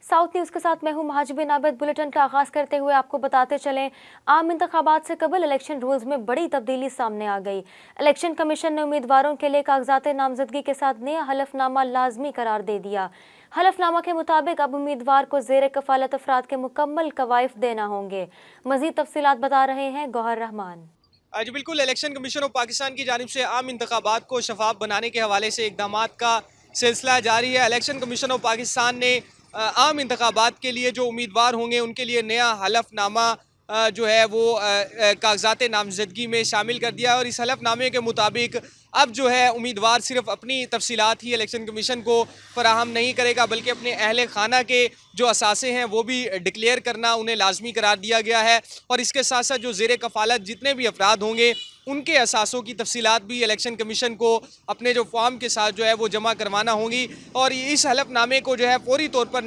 South news के साथ मैं हूं महाजबीन आबिद। बुलेटिन का आगाज करते हुए आपको बताते चलें, आम इंतखाबात से कबल इलेक्शन रूल्स में बड़ी तब्दीली सामने आ गई। इलेक्शन कमीशन ने उम्मीदवारों के लिए कागजात नामजदगी के साथ नया हलफनामा लाजमी करार दे दिया। हलफनामा के मुताबिक अब उम्मीदवार को जेर कफालत अफराद के मुकम्मल कवायफ देना होंगे। मजीद तफसीलात बता रहे हैं गौहर रहमान। जी बिल्कुल, इलेक्शन कमीशन ऑफ पाकिस्तान की जानिब से आम इंतखाबात को शफाफ बनाने के हवाले से इकदाम का सिलसिला जारी है। इलेक्शन कमीशन ऑफ पाकिस्तान ने आम इंतखाबात के लिए जो उम्मीदवार होंगे उनके लिए नया हलफनामा जो है वो कागजात नामजदगी में शामिल कर दिया है। और इस हलफनामे के मुताबिक अब जो है उम्मीदवार सिर्फ अपनी तफसीलात ही इलेक्शन कमीशन को फराहम नहीं करेगा, बल्कि अपने अहले खाना के जो असासे हैं वो भी डिक्लेयर करना उन्हें लाजमी करार दिया गया है। और इसके साथ साथ जो ज़ेर कफ़ालत जितने भी अफराद होंगे उनके असासों की तफसीलात भी इलेक्शन कमीशन को अपने जो फॉर्म के साथ जो है वो जमा करवाना होंगी। और इस हलफनामे को जो है फौरी तौर पर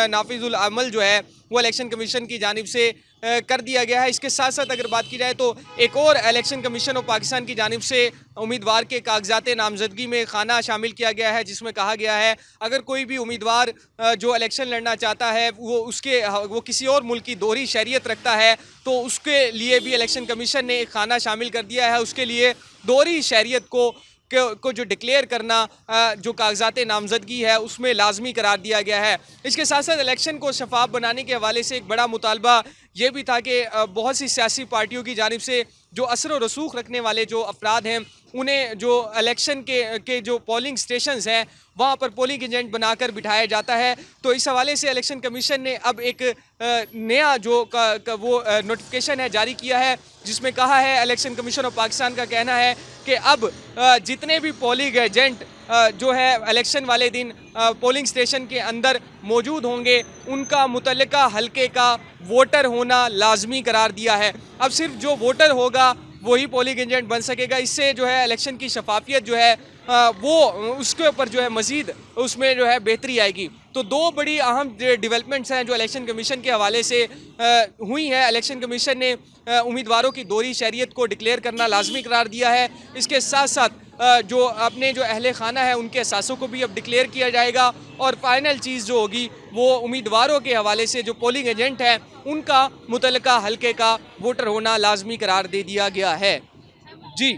नाफिजुल अमल जो है वो इलेक्शन कमीशन की जानिब से कर दिया गया है। इसके साथ साथ अगर बात की जाए तो एक और इलेक्शन कमीशन ऑफ पाकिस्तान की जानिब से उम्मीदवार के कागजात नामजदगी में खाना शामिल किया गया है, जिसमें कहा गया है अगर कोई भी उम्मीदवार जो इलेक्शन लड़ना चाहता है वो किसी और मुल्क की दोहरी शरीयत रखता है तो उसके लिए भी इलेक्शन कमीशन ने एक खाना शामिल कर दिया है। उसके लिए दोहरी शरीयत को जो डिक्लेयर करना जो कागजात नामजदगी है उसमें लाजमी करार दिया गया है। इसके साथ साथ इलेक्शन को शफाफ बनाने के हवाले से एक बड़ा मुतालबा ये भी था कि बहुत सी सियासी पार्टियों की जानिब से जो असर व रसूख रखने वाले जो अफराद हैं उन्हें जो इलेक्शन के जो पोलिंग स्टेशंस हैं वहाँ पर पोलिंग एजेंट बनाकर बिठाया जाता है। तो इस हवाले से इलेक्शन कमीशन ने अब एक नया जो वो नोटिफिकेशन है जारी किया है, जिसमें कहा है इलेक्शन कमीशन ऑफ पाकिस्तान का कहना है कि अब जितने भी पोलिंग एजेंट जो है इलेक्शन वाले दिन पोलिंग स्टेशन के अंदर मौजूद होंगे उनका मुतल्लिका हल्के का वोटर होना लाजमी करार दिया है। अब सिर्फ जो वोटर होगा वही पोलिंग एजेंट बन सकेगा। इससे जो है इलेक्शन की शफाफियत जो है वो उसके ऊपर जो है मज़ीद उसमें जो है बेहतरी आएगी। तो दो बड़ी अहम डेवलपमेंट्स हैं जो इलेक्शन कमीशन के हवाले से हुई हैं। इलेक्शन कमीशन ने उम्मीदवारों की दोहरी शरीयत को डिक्लेयर करना लाजमी करार दिया है। इसके साथ साथ जो अपने जो अहले खाना है उनके असासों को भी अब डिक्लेयर किया जाएगा। और फाइनल चीज़ जो होगी वो उम्मीदवारों के हवाले से जो पोलिंग एजेंट हैं उनका मुतल्लिका हल्के का वोटर होना लाजमी करार दे दिया गया है। जी,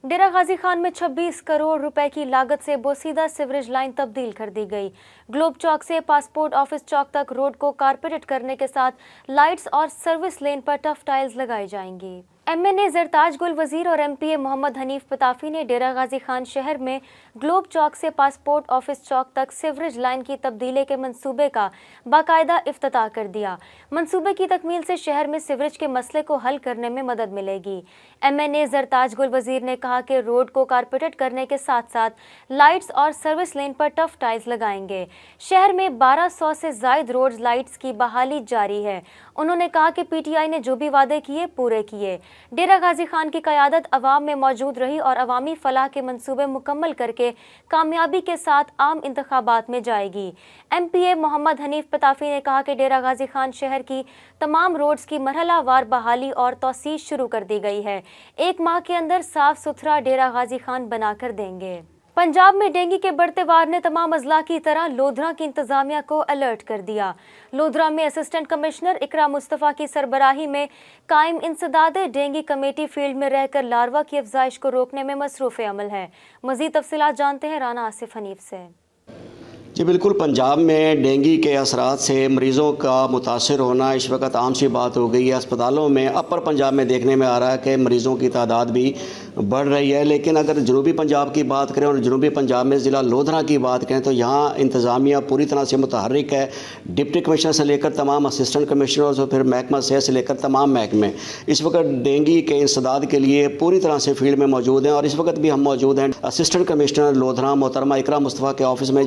डेरा गाजी खान में 26 करोड़ रुपए की लागत से बोसीदा सीवरेज लाइन तब्दील कर दी गई। ग्लोब चौक से पासपोर्ट ऑफिस चौक तक रोड को कारपेटेड करने के साथ लाइट्स और सर्विस लेन पर टफ टाइल्स लगाई जाएंगी। MNA जरताज गुल वजीर और MPA मोहम्मद हनीफ पताफी ने डेरा गाजी खान शहर में ग्लोब चौक से पासपोर्ट ऑफिस चौक तक सीवरेज लाइन की तब्दीली के मंसूबे का बाकायदा इफ्तिताह कर दिया। मंसूबे की तकमील से शहर में सीवरेज के मसले को हल करने में मदद मिलेगी। MNA जरताज गुल वजीर ने कहा कि रोड को कारपेटेड करने के साथ साथ लाइट्स और सर्विस लेन पर टफ टाइल्स लगाएंगे। शहर में 1200 से जायद रोड लाइट्स की बहाली जारी है। उन्होंने कहा कि PTI ने जो भी वादे किए पूरे किए। डेरा गाजी खान की क़यादत अवाम में मौजूद रही और अवामी फलाह के मंसूबे मुकम्मल करके कामयाबी के साथ आम इंतखाबात में जाएगी। MPA मोहम्मद हनीफ पताफी ने कहा कि डेरा गाजी खान शहर की तमाम रोड्स की मरहलावार बहाली और तौसीह शुरू कर दी गई है। 1 माह के अंदर साफ सुथरा डेरा गाजी खान बनाकर देंगे। पंजाब में डेंगू के बढ़ते वार ने तमाम अजला की तरह लोधरा की इंतजामिया को अलर्ट कर दिया। लोधरा में असिस्टेंट कमिश्नर इकरा मुस्तफ़ा की सरबराही में कायम इंसदाद डेंगू कमेटी फील्ड में रहकर लार्वा की अफजाइश को रोकने में मसरूफ़ अमल है। मज़ीद तफसीलात जानते हैं राना आसिफ हनीफ से। जी बिल्कुल, पंजाब में डेंगू के असरात से मरीज़ों का मुतासर होना इस वक्त आम सी बात हो गई है। अस्पतालों में अपर पंजाब में देखने में आ रहा है कि मरीज़ों की तादाद भी बढ़ रही है। लेकिन अगर जनूबी पंजाब की बात करें और जनूबी पंजाब में ज़िला लोधरा की बात करें तो यहाँ इंतज़ामिया पूरी तरह से मुतहर्रिक है। डिप्टी कमिश्नर से लेकर तमाम असिस्टेंट कमिश्नर और फिर महकमा सेहत से लेकर तमाम महकमे इस वक्त डेंगू के इंसदाद के लिए पूरी तरह से फील्ड में मौजूद हैं। और इस वक्त भी हम मौजूद हैं असिस्टेंट कमिश्नर लोधरा मोहतरमा इकरा मुस्तफ़ा के ऑफिस में,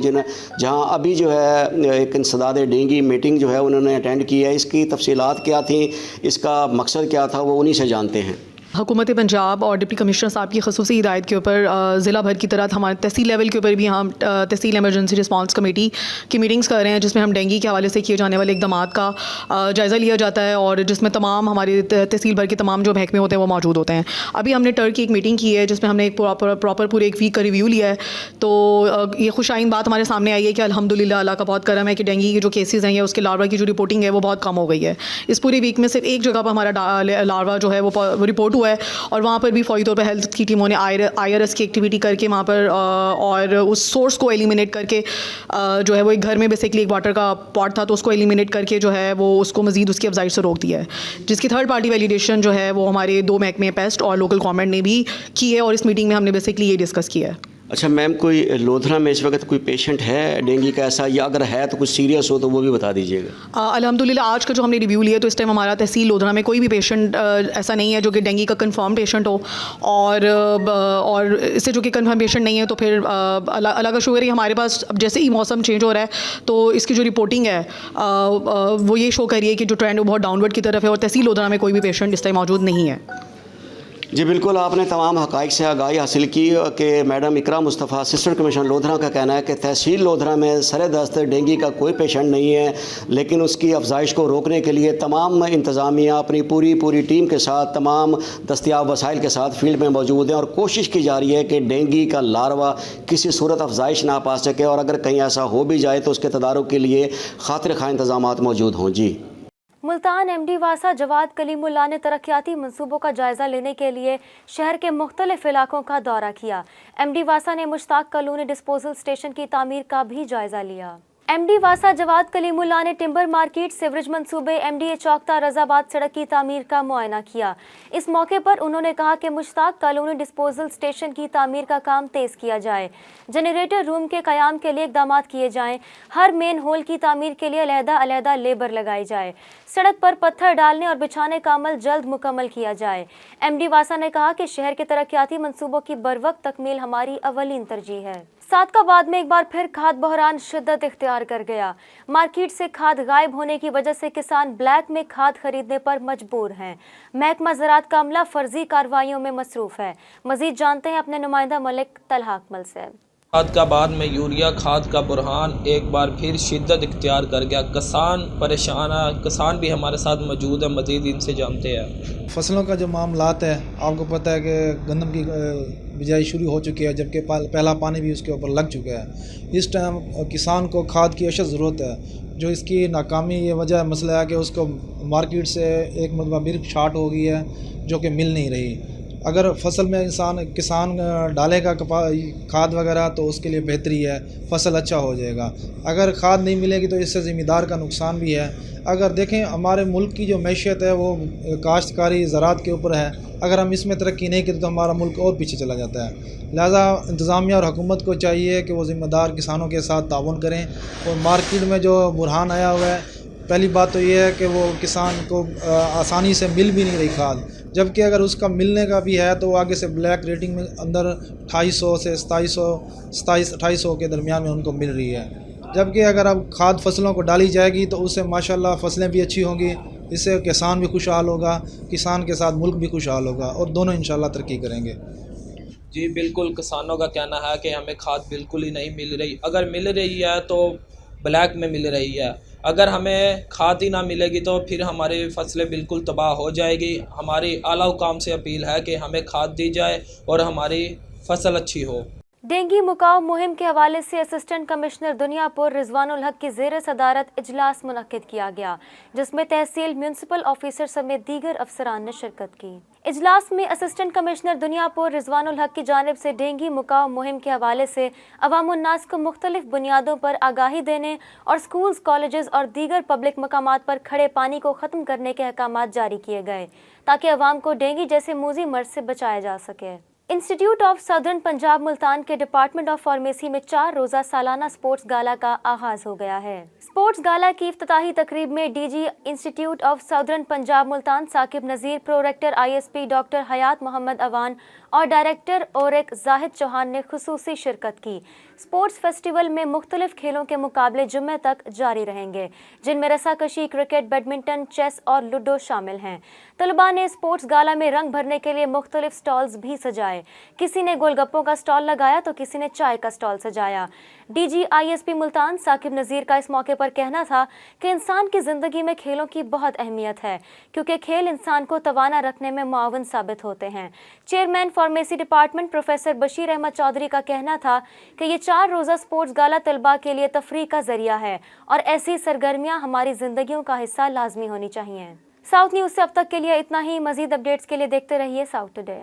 जहाँ अभी जो है एक इंसदाद डेंगू मीटिंग जो है उन्होंने अटेंड की है। इसकी तफसीलात क्या थी, इसका मकसद क्या था, वो उन्हीं से जानते हैं। हुकूमत पंजाब और डिप्टी कमिश्नर साहब की खसूसी हिदायत के ऊपर ज़िला भर की तरह हमारे तहसील लेवल के ऊपर भी हम तहसील एमरजेंसी रिस्पांस कमेटी की मीटिंग्स कर रहे हैं, जिसमें हम डेंगू के हवाले से किए जाने वाले इक़दाम का जायज़ा लिया जाता है और जिसमें तमाम हमारे तहसील भर के तमाम जो महकमे होते हैं वो मौजूद होते हैं। अभी हमने टर्क की एक मीटिंग की है जिसमें हमने एक प्रॉपर पूरे एक वीक का रिव्यू लिया है। तो ये खुशाइन बात हमारे सामने आई है कि अल्हम्दुलिल्लाह अल्लाह का बहुत करम है कि डेंगू के जो केसेस हैं या उसके लार्वा की जो रिपोर्टिंग है वो बहुत कम हो गई है। इस पूरे वीक में सिर्फ एक जगह पर हमारा लार्वा जो है वो रिपोर्ट हुआ है और वहाँ पर भी फौरी तौर पर हेल्थ की टीमों ने IRS की एक्टिविटी करके वहाँ पर और उस सोर्स को एलिमिनेट करके जो है वो एक घर में बेसिकली एक वाटर का पॉट था तो उसको एलिमिनेट करके जो है वो उसको मज़ीद उसकी अफजाइश से रोक दिया है, जिसकी थर्ड पार्टी वैलिडेशन जो है वो हमारे 2 महकमे पेस्ट और लोकल गवर्नमेंट ने भी की है और इस मीटिंग में हमने बेसिकली ये डिस्कस किया है। अच्छा मैम, कोई लोधरा में इस वक्त कोई पेशेंट है डेंगू का ऐसा, या अगर है तो कुछ सीरियस हो तो वो भी बता दीजिएगा। अल्हम्दुलिल्लाह आज का जो हमने रिव्यू लिया तो इस टाइम हमारा तहसील लोधरा में कोई भी पेशेंट ऐसा नहीं है जो कि डेंगू का कंफर्म पेशेंट हो और इससे जो कि कंफर्म पेशेंट नहीं है तो फिर अल्लाह का शुक्र है हमारे पास अब जैसे ही मौसम चेंज हो रहा है तो इसकी जो रिपोर्टिंग है वो ये शो करिए कि जो ट्रेंड वो बहुत डाउनवर्ड की तरफ है और तहसील लोधरा में कोई भी पेशेंट इस टाइम मौजूद नहीं है। जी बिल्कुल, आपने तमाम हक़ाइक़ से आगाही हासिल की कि मैडम इकरा मुस्तफ़ा असिस्टेंट कमिश्नर लोधरा का कहना है कि तहसील लोधरा में सरेदस्त डेंगू का कोई पेशेंट नहीं है, लेकिन उसकी अफजाइश को रोकने के लिए तमाम इंतज़ामिया अपनी पूरी टीम के साथ तमाम दस्तियाब वसाइल के साथ फील्ड में मौजूद हैं और कोशिश की जा रही है कि डेंगू का लार्वा किसी सूरत अफजाइश ना पा सके और अगर कहीं ऐसा हो भी जाए तो उसके तदारुक के लिए खातिर खा इंतज़ामात मौजूद हों। जी मुल्तान MD वासा जवाद कलीमुल्लाह ने तरक्याती मंसूबों का जायजा लेने के लिए शहर के मुख्तलिफ इलाकों का दौरा किया। MD वासा ने मुश्ताक कॉलोनी डिस्पोजल स्टेशन की तामीर का भी जायजा लिया। MD वासा जवाद कलीमुल्लाह ने टिम्बर मार्केट सीवरेज मंसूबे MDA चौकता रजाबाद सड़क की तामीर का मुआयना किया। इस मौके पर उन्होंने कहा कि मुश्ताक कॉलोनी डिस्पोजल स्टेशन की तामीर का काम तेज़ किया जाए, जनरेटर रूम के क़याम के लिए इक़दाम किए जाएं, हर मेन होल की तामीर के लिए अलहदा लेबर लगाई जाए, सड़क पर पत्थर डालने और बिछाने का अमल जल्द मुकम्मल किया जाए। MD वासा ने कहा कि शहर के तरक्याती मंसूबों की बरवक्त तकमील हमारी अवलीन तरजीह है। सादकाबाद में एक बार फिर खाद बहरान शिद्दत इख्तियार कर गया। मार्केट से खाद गायब होने की वजह से किसान ब्लैक में खाद खरीदने पर मजबूर हैं। महकमा ज़राअत का अमला फर्जी कार्रवाइयों में मसरूफ़ है। मजीद जानते हैं अपने नुमाइंदा मलिक तलहा अकमल से। सादकाबाद में यूरिया खाद का बुरहान एक बार फिर शिद्दत इख्तियार कर गया। किसान परेशान है, किसान भी हमारे साथ मौजूद है, मज़ीद इनसे जानते हैं। फसलों का जो मामलात है, आपको पता है कि गंदम की बिजाई शुरू हो चुकी है, जबकि पहला पानी भी उसके ऊपर लग चुका है। इस टाइम किसान को खाद की अशद ज़रूरत है। जो इसकी नाकामी ये वजह मसला है कि उसको मार्केट से एक मरतबा मिल्क शार्ट हो गई है जो कि मिल नहीं रही। अगर फसल में किसान डालेगा खाद वगैरह तो उसके लिए बेहतरी है, फसल अच्छा हो जाएगा। अगर खाद नहीं मिलेगी तो इससे ज़मींदार का नुकसान भी है। अगर देखें हमारे मुल्क की जो मैशियत है वो काश्तकारी ज़राअत के ऊपर है। अगर हम इसमें तरक्की नहीं करें तो हमारा मुल्क और पीछे चला जाता है। लिहाजा इंतज़ामिया और हुकूमत को चाहिए कि वो ज़िम्मेदार किसानों के साथ ताउन करें। और मार्केट में जो बुरहान आया हुआ है, पहली बात तो ये है कि वो किसान को आसानी से मिल भी नहीं रही खाद, जबकि अगर उसका मिलने का भी है तो आगे से ब्लैक रेटिंग में अंदर 2800 से 2700 के दरमियान में उनको मिल रही है। जबकि अगर अब खाद फसलों को डाली जाएगी तो उससे माशाल्लाह फसलें भी अच्छी होंगी, इससे किसान भी खुशहाल होगा, किसान के साथ मुल्क भी खुशहाल होगा और दोनों इंशाल्लाह तरक्की करेंगे। जी बिल्कुल, किसानों का कहना है कि हमें खाद बिल्कुल ही नहीं मिल रही। अगर मिल रही है तो ब्लैक में मिल रही है। अगर हमें खाद ही ना मिलेगी तो फिर हमारी फसलें बिल्कुल तबाह हो जाएगी। हमारी आला हुकाम से अपील है कि हमें खाद दी जाए और हमारी फसल अच्छी हो। डेंगू मुकाव मुहिम के हवाले से असिस्टेंट कमिश्नर दुनियापुर रिजवानुल हक की ज़ेर सदारत इजलास मुनक्किद किया गया, जिसमें तहसील म्यूनसिपल ऑफिसर समेत दीगर अफसरान ने शिरकत की। इजलास में असिस्टेंट कमिश्नर दुनियापुर रिजवानुल हक की जानिब से डेंगू मुकाव मुहिम के हवाले से अवामुन्नास को मुख्तलिफ बुनियादों पर आगाही देने और स्कूल्स, कॉलेजेस और दीगर पब्लिक मकामात पर खड़े पानी को ख़त्म करने के अहकामात जारी किए गए ताकि अवाम को डेंगू जैसे मूजी मर्ज से बचाया जा सके। Institute of southern Punjab Multan के डिपार्टमेंट ऑफ फार्मेसी में 4 रोजा सालाना स्पोर्ट्स गाला का आगाज हो गया है। स्पोर्ट्स गाला की इफ्तिताही तकरीब में DG institute of southern Punjab Multan Saqib Nazir, prorector ISP doctor Hayat Mohammad Awan और डायरेक्टर ओरेक जाहिद चौहान ने खुसूसी शिरकत की। स्पोर्ट्स फेस्टिवल में मुख्तलिफ खेलों के मुकाबले जुम्मे तक जारी रहेंगे, जिनमें रस्साकशी, क्रिकेट, बैडमिंटन, चेस और लूडो शामिल हैं। तलबा ने स्पोर्ट्स गाला में रंग भरने के लिए मुख्तलिफ स्टॉल्स भी सजाए। किसी ने गोलगप्पों का स्टॉल लगाया तो किसी ने चाय का स्टॉल सजाया। डीजी ISP मुल्तान साकिब नज़ीर का इस मौके पर कहना था कि इंसान की ज़िंदगी में खेलों की बहुत अहमियत है, क्योंकि खेल इंसान को तवाना रखने में मुआवन साबित होते हैं। Chairman pharmacy department professor Bashir Ahmad Chaudhry का कहना था कि ये 4 रोज़ा स्पोर्ट्स गाला तलबा के लिए तफरीह का जरिया है और ऐसी सरगर्मियाँ हमारी ज़िंदगियों का हिस्सा लाजमी होनी चाहिए। साउथ न्यूज़ से अब तक के लिए इतना ही। मज़ीद अपडेट्स के लिए देखते रहिए साउथ टुडे।